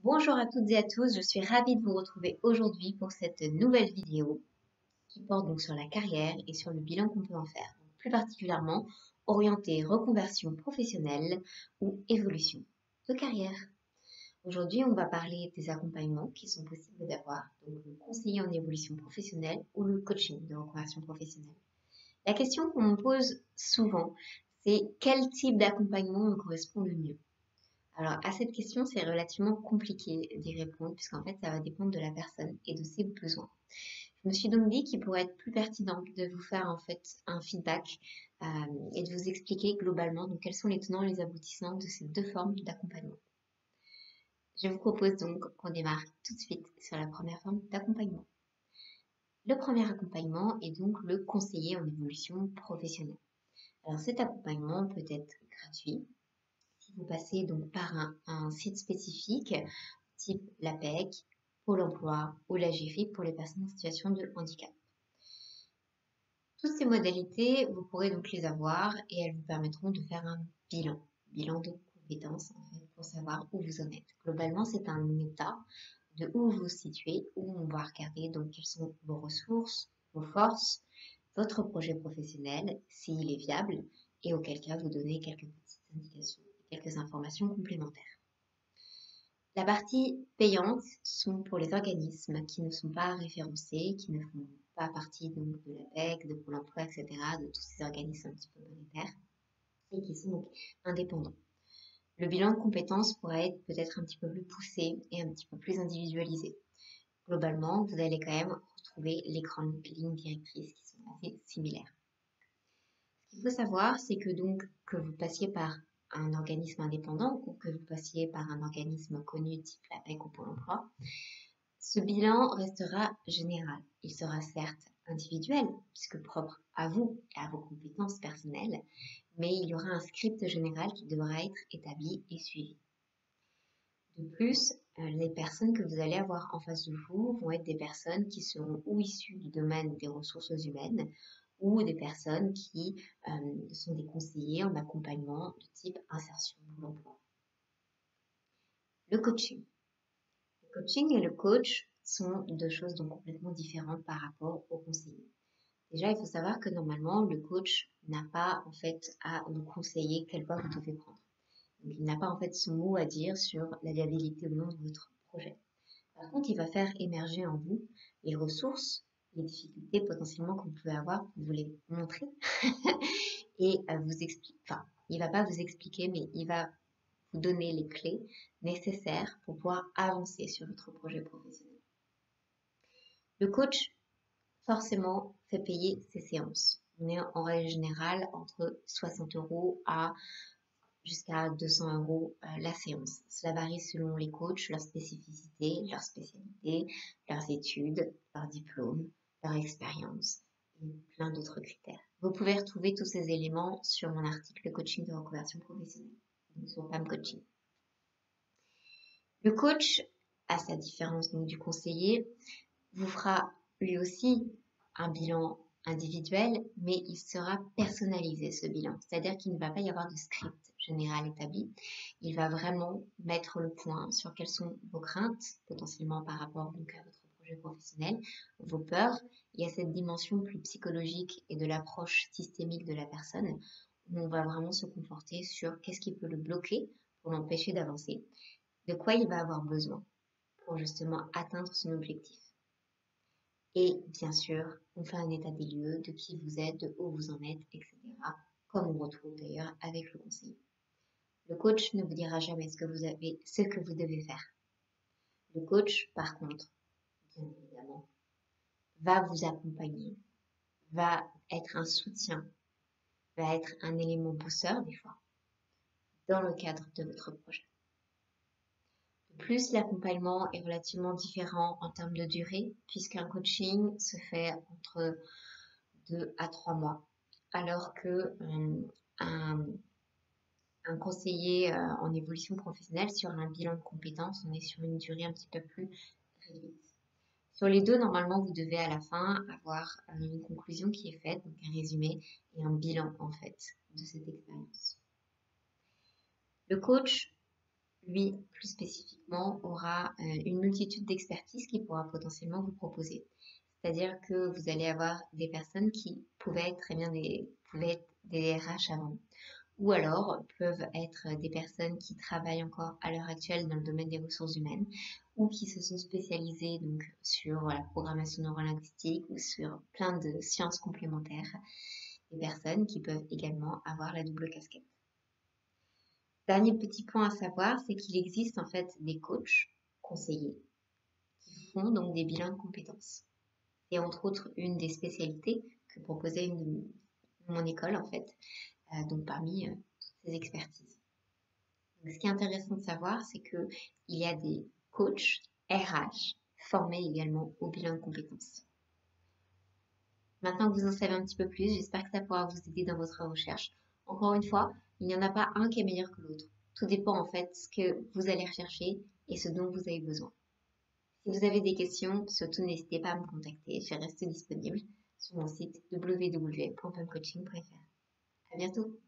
Bonjour à toutes et à tous, je suis ravie de vous retrouver aujourd'hui pour cette nouvelle vidéo qui porte donc sur la carrière et sur le bilan qu'on peut en faire, donc plus particulièrement orienté reconversion professionnelle ou évolution de carrière. Aujourd'hui, on va parler des accompagnements qui sont possibles d'avoir, donc le conseiller en évolution professionnelle ou le coaching de reconversion professionnelle. La question qu'on me pose souvent, c'est quel type d'accompagnement me correspond le mieux? Alors, à cette question, c'est relativement compliqué d'y répondre, puisqu'en fait, ça va dépendre de la personne et de ses besoins. Je me suis donc dit qu'il pourrait être plus pertinent de vous faire en fait un feedback et de vous expliquer globalement donc, quels sont les tenants et les aboutissants de ces deux formes d'accompagnement. Je vous propose donc qu'on démarre tout de suite sur la première forme d'accompagnement. Le premier accompagnement est donc le conseiller en évolution professionnelle. Alors, cet accompagnement peut être gratuit, si vous passez donc par un site spécifique, type l'APEC, Pôle emploi ou la GIFIP pour les personnes en situation de handicap. Toutes ces modalités, vous pourrez donc les avoir et elles vous permettront de faire un bilan de compétences en fait, pour savoir où vous en êtes. Globalement, c'est un état de où vous vous situez, où on va regarder donc quelles sont vos ressources, vos forces, votre projet professionnel, s'il est viable, et auquel cas vous donnez quelques petites indications, quelques informations complémentaires. La partie payante sont pour les organismes qui ne sont pas référencés, qui ne font pas partie donc de l'APEC, de Pôle emploi, etc., de tous ces organismes un petit peu monétaires, et qui sont donc indépendants. Le bilan de compétences pourrait être peut-être un petit peu plus poussé et un petit peu plus individualisé. Globalement, vous allez quand même retrouver les grandes lignes directrices qui sont assez similaires. Ce qu'il faut savoir, c'est que donc que vous passiez par un organisme indépendant ou que vous passiez par un organisme connu type l'APEC ou Pôle emploi, ce bilan restera général. Il sera certes individuel, puisque propre à vous et à vos compétences personnelles, mais il y aura un script général qui devra être établi et suivi. De plus, les personnes que vous allez avoir en face de vous vont être des personnes qui seront ou issues du domaine des ressources humaines ou des personnes qui sont des conseillers en accompagnement de type insertion pour l'emploi. Le coaching. Le coaching et le coach sont deux choses donc complètement différentes par rapport au conseiller. Déjà, il faut savoir que normalement, le coach n'a pas en fait à vous conseiller quelle voie vous devez prendre. Donc, il n'a pas en fait son mot à dire sur la viabilité ou non de votre projet. Par contre, il va faire émerger en vous les ressources, les difficultés potentiellement que vous pouvez avoir, vous les montrer et vous expliquer. Enfin, il va pas vous expliquer, mais il va vous donner les clés nécessaires pour pouvoir avancer sur votre projet professionnel. Le coach, forcément, fait payer ses séances. On est en règle générale entre 60 € à jusqu'à 200 € la séance. Cela varie selon les coachs, leur spécificité, leur spécialité, leurs études, leur diplôme, leur expérience et plein d'autres critères. Vous pouvez retrouver tous ces éléments sur mon article coaching de reconversion professionnelle, donc sur PAM Coaching. Le coach, à sa différence donc du conseiller, vous fera lui aussi un bilan individuel, mais il sera personnalisé ce bilan. C'est-à-dire qu'il ne va pas y avoir de script général établi. Il va vraiment mettre le point sur quelles sont vos craintes, potentiellement par rapport donc à votre projet professionnel, vos peurs. Il y a cette dimension plus psychologique et de l'approche systémique de la personne, où on va vraiment se conforter sur qu'est-ce qui peut le bloquer pour l'empêcher d'avancer, de quoi il va avoir besoin pour justement atteindre son objectif. Et bien sûr, on fait un état des lieux de qui vous êtes, de où vous en êtes, etc. Comme on retrouve d'ailleurs avec le conseiller. Le coach ne vous dira jamais ce que vous devez faire. Le coach, par contre, bien évidemment, va vous accompagner, va être un soutien, va être un élément pousseur des fois, dans le cadre de votre projet. De plus, l'accompagnement est relativement différent en termes de durée, puisqu'un coaching se fait entre 2 à 3 mois, alors que un conseiller en évolution professionnelle sur un bilan de compétences, on est sur une durée un petit peu plus réduite. Sur les deux, normalement, vous devez à la fin avoir une conclusion qui est faite, donc un résumé et un bilan en fait de cette expérience. Le coach lui, plus spécifiquement, aura une multitude d'expertises qu'il pourra potentiellement vous proposer. C'est-à-dire que vous allez avoir des personnes qui pouvaient être très bien pouvaient être des RH avant, ou alors peuvent être des personnes qui travaillent encore à l'heure actuelle dans le domaine des ressources humaines ou qui se sont spécialisées donc sur la programmation neurolinguistique ou sur plein de sciences complémentaires. Des personnes qui peuvent également avoir la double casquette. Dernier petit point à savoir, c'est qu'il existe en fait des coachs conseillers qui font donc des bilans de compétences. Et entre autres, une des spécialités que proposait mon école en fait, donc parmi toutes ces expertises. Donc, ce qui est intéressant de savoir, c'est qu'il y a des coachs RH formés également au bilan de compétences. Maintenant que vous en savez un petit peu plus, j'espère que ça pourra vous aider dans votre recherche. Encore une fois, il n'y en a pas un qui est meilleur que l'autre. Tout dépend en fait de ce que vous allez rechercher et ce dont vous avez besoin. Si vous avez des questions, surtout n'hésitez pas à me contacter, je reste disponible sur mon site www.femcoaching.fr. À bientôt!